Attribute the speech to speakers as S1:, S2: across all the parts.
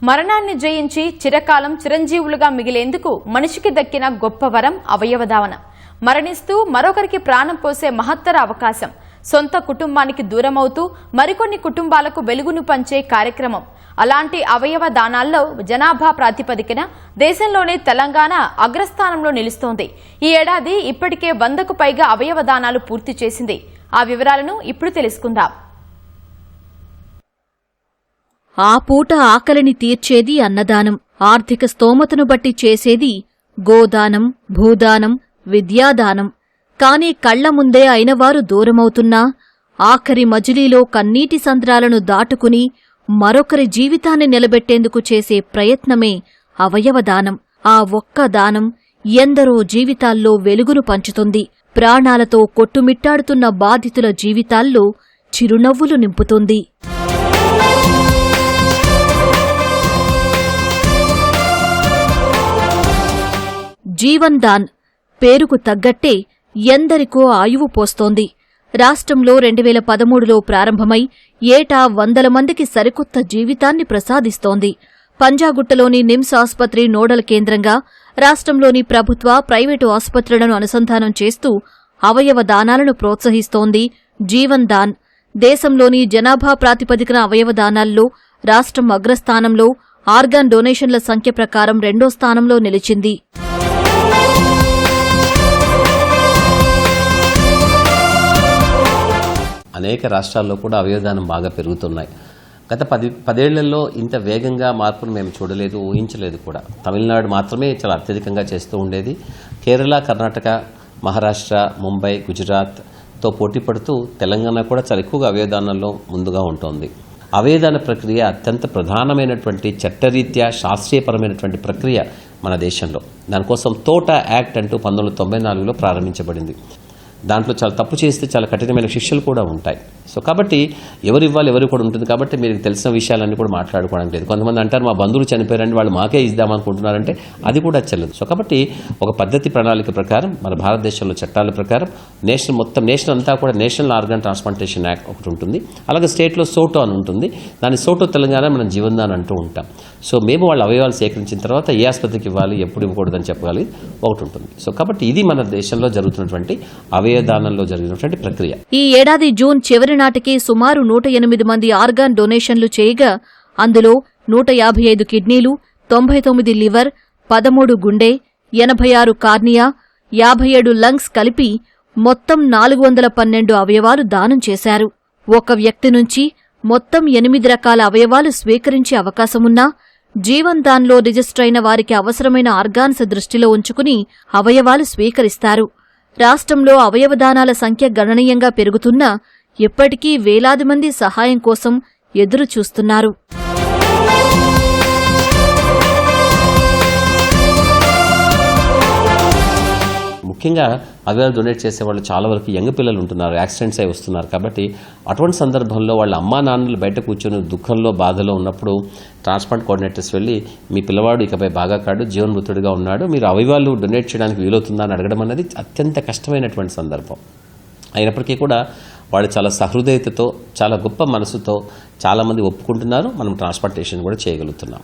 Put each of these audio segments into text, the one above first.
S1: మరణాన్ని జయించి చిరకాలం చిరంజీవులుగా మిగిలేందుకు మనిషికి దక్కిన గొప్ప వరం అవయవదానం. మరణిస్తూ మరొకరికి ప్రాణం పోసే మహత్తర అవకాశం. సొంత కుటుంబానికి దూరమవుతూ మరికొన్ని కుటుంబాలకు వెలుగును పంచే కార్యక్రమం. అలాంటి అవయవ దానాల్లో జనాభా ప్రాతిపదికన దేశంలోనే తెలంగాణ అగ్రస్థానంలో నిలుస్తోంది. ఈ ఏడాది ఇప్పటికే 100కు పైగా అవయవ దానాలు పూర్తి చేసింది. ఆ వివరాలను ఇప్పుడు తెలుసుకుందాం.
S2: ఆ పూట ఆకలిని తీర్చేది అన్నదానం. ఆర్థిక స్తోమతను బట్టి చేసేది గోదానం, భూదానం, విద్యాదానం. కాని కళ్ల ముందే అయినవారు దూరమవుతున్నా ఆఖరి మజిలీలో కన్నీటి సంద్రాలను దాటుకుని మరొకరి జీవితాన్ని నిలబెట్టేందుకు చేసే ప్రయత్నమే అవయవదానం. ఆ ఒక్క దానం ఎందరో జీవితాల్లో వెలుగును పంచుతుంది. ప్రాణాలతో కొట్టుమిట్టాడుతున్న బాధితుల జీవితాల్లో చిరునవ్వులు నింపుతుంది. జీవన్ దాన్ పేరుకు తగ్గట్టే ఎందరికో ఆయువు పోస్తోంది. రాష్ట్రంలో 2013లో ప్రారంభమై ఏటా 100 మందికి సరికొత్త జీవితాన్ని ప్రసాదిస్తోంది. పంజాగుట్టలోని నిమ్స్ ఆసుపత్రి నోడల్ కేంద్రంగా రాష్ట్రంలోని ప్రభుత్వ, ప్రైవేటు ఆసుపత్రులను అనుసంధానం చేస్తూ అవయవ దానాలను ప్రోత్సహిస్తోంది జీవన్ దాన్. దేశంలోని జనాభా ప్రాతిపదికన అవయవ దానాల్లో రాష్ట్రం అగ్రస్థానంలో, ఆర్గాన్ డొనేషన్ల సంఖ్య ప్రకారం 2వ స్థానంలో నిలిచింది.
S3: అనేక రాష్ట్రాల్లో కూడా అవయవదానం బాగా పెరుగుతున్నాయి. గత 10 ఏళ్లలో ఇంత వేగంగా మార్పును మేము చూడలేదు, ఊహించలేదు కూడా. తమిళనాడు మాత్రమే చాలా అత్యధికంగా చేస్తూ ఉండేది. కేరళ, కర్ణాటక, మహారాష్ట్ర, ముంబై, గుజరాత్తో పోటీ పడుతూ తెలంగాణ కూడా చాలా ఎక్కువగా అవయవదానంలో ముందుగా ఉంటుంది. అవయవదాన ప్రక్రియ అత్యంత ప్రధానమైనటువంటి చట్టరీత్యా శాస్త్రీయపరమైనటువంటి ప్రక్రియ మన దేశంలో. దానికోసం తోట యాక్ట్ అంటూ 1994లో ప్రారంభించబడింది. దాంట్లో చాలా తప్పు చేస్తే చాలా కఠినమైన శిక్షలు కూడా ఉంటాయి. సో కాబట్టి ఎవరు ఇవ్వాలి, ఎవరు కూడా ఉంటుంది. కాబట్టి మీరు తెలిసిన విషయాలన్నీ కూడా మాట్లాడుకోవడానికి లేదు. కొంతమంది అంటారు మా బంధువులు చనిపోయారండి, వాళ్ళు మాకే ఇద్దామనుకుంటున్నారంటే అది కూడా చెల్లదు. సో కాబట్టి ఒక పద్ధతి ప్రణాళిక ప్రకారం మన భారతదేశంలో చట్టాల ప్రకారం నేషనల్ అంతా కూడా నేషనల్ ఆర్గాన్ ట్రాన్స్ప్లాంటేషన్ యాక్ట్ ఒకటి ఉంటుంది. అలాగే స్టేట్లో సోటో అని ఉంటుంది. దాని సోటో తెలంగాణ మనం జీవన్దాన్ అంటూ ఉంటాం. సో మేము వాళ్ళ అవయవాలు సేకరించిన తర్వాత ఏ ఆసుపత్రికి ఇవ్వాలి, ఎప్పుడు ఇవ్వకూడదని చెప్పగలి ఒకటి ఉంటుంది. సో కాబట్టి ఇది మన దేశంలో జరుగుతున్నటువంటి అవయవదానంలో జరిగినటువంటి ప్రక్రియ.
S2: ఈ ఏడాది జూన్ చివరి నాటికి సుమారు 108 మంది ఆర్గాన్ డొనేషన్లు చేయగా అందులో 155 కిడ్నీలు, 99 లివర్, 13 గుండె, 86 కార్నియా, 57 లంగ్స్ కలిపి మొత్తం 412 అవయవాలు దానం చేశారు. ఒక వ్యక్తి నుంచి మొత్తం 8 రకాల అవయవాలు స్వీకరించే అవకాశమున్నా జీవన్ దాన్లో రిజిస్టర్ అయిన వారికి అవసరమైన ఆర్గాన్స్ దృష్టిలో ఉంచుకుని అవయవాలు స్వీకరిస్తారు. రాష్ట్రంలో అవయవదానాల సంఖ్య గణనీయంగా పెరుగుతున్నా ఎప్పటికీ వేలాది మంది సహాయం కోసం ఎదురు చూస్తున్నారు.
S3: ముఖ్యంగా అవయవాలు డొనేట్ చేసేవాళ్ళు చాలా వరకు యంగ్ పిల్లలు ఉంటున్నారు, యాక్సిడెంట్స్ అయి వస్తున్నారు. కాబట్టి అటువంటి సందర్భంలో వాళ్ళ అమ్మా నాన్నలు బయట కూర్చొని దుఃఖంలో, బాధలో ఉన్నప్పుడు ట్రాన్స్ప్లాంట్ కోఆర్డినేటర్స్ వెళ్ళి మీ పిల్లవాడు ఇకపై బాగా కాడు, జీవన్మృతుడిగా ఉన్నాడు, మీరు అవయవాలు డొనేట్ చేయడానికి వీలవుతుందా అని అడగడం అనేది అత్యంత కష్టమైనటువంటి సందర్భం. అయినప్పటికీ కూడా వాళ్ళు చాలా సహృదయతతో, చాలా గొప్ప మనసుతో చాలామంది ఒప్పుకుంటున్నారు. మనం ట్రాన్స్ప్లాంటేషన్ కూడా చేయగలుగుతున్నాం.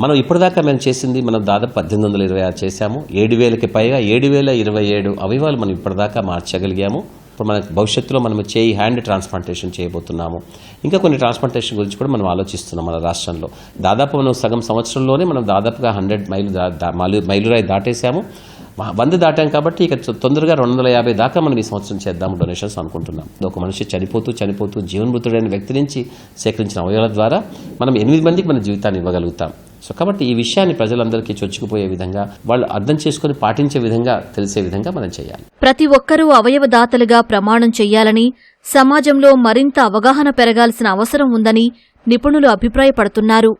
S3: మనం ఇప్పటిదాకా మేము చేసింది దాదాపు 1826 చేశాము. 7000కి పైగా 7027 అవయవాలు మనం ఇప్పటిదాకా మార్చగలిగాము. ఇప్పుడు మనకు భవిష్యత్తులో మనం హ్యాండ్ ట్రాన్స్ప్లాంటేషన్ చేయబోతున్నాము. ఇంకా కొన్ని ట్రాన్స్ప్లాంటేషన్ గురించి కూడా మనం ఆలోచిస్తున్నాం. మన రాష్ట్రంలో దాదాపు మనం సగం సంవత్సరంలోనే మనం దాదాపుగా 100 మైలురాయి దాటేశాము. 100 దాటాం కాబట్టి ఇక తొందరగా 250 దాకా మనం ఈ సంవత్సరం చేద్దాము డొనేషన్స్ అనుకుంటున్నాం. ఒక మనిషి చనిపోతూ జీవన్మృతుడైన వ్యక్తి నుంచి సేకరించిన అవయవాల ద్వారా మనం 8 మందికి మన జీవితాన్ని ఇవ్వగలుగుతాం. సో కాబట్టి ఈ విషయాన్ని ప్రజలందరికీ చొచ్చుకుపోయే విధంగా, వాళ్ళు అర్థం చేసుకుని పాటించే విధంగా, తెలిసే విధంగా మనం చేయాలి.
S2: ప్రతి ఒక్కరూ అవయవదాతలుగా ప్రమాణం చెయ్యాలని, సమాజంలో మరింత అవగాహన పెరగాల్సిన అవసరం ఉందని నిపుణులు అభిప్రాయపడుతున్నారు.